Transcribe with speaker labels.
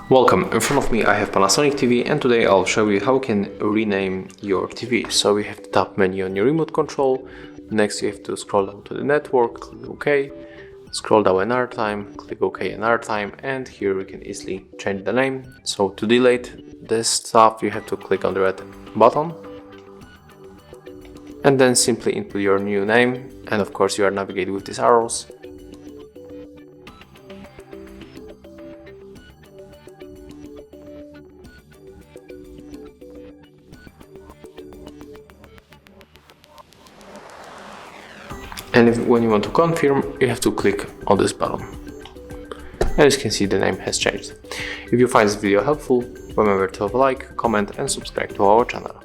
Speaker 1: Welcome, in front of me I have Panasonic TV, and today I'll show you how you can rename your TV. So we have the top menu on your remote control. Next you have to scroll down to the network, click OK, scroll down another time, click OK another time, and here we can easily change the name. So to delete this stuff you have to click on the red button and then simply input your new name, and of course you are navigating with these arrows. And when you want to confirm, you have to click on this button. As you can see, the name has changed. If you find this video helpful, remember to have a like, comment and subscribe to our channel.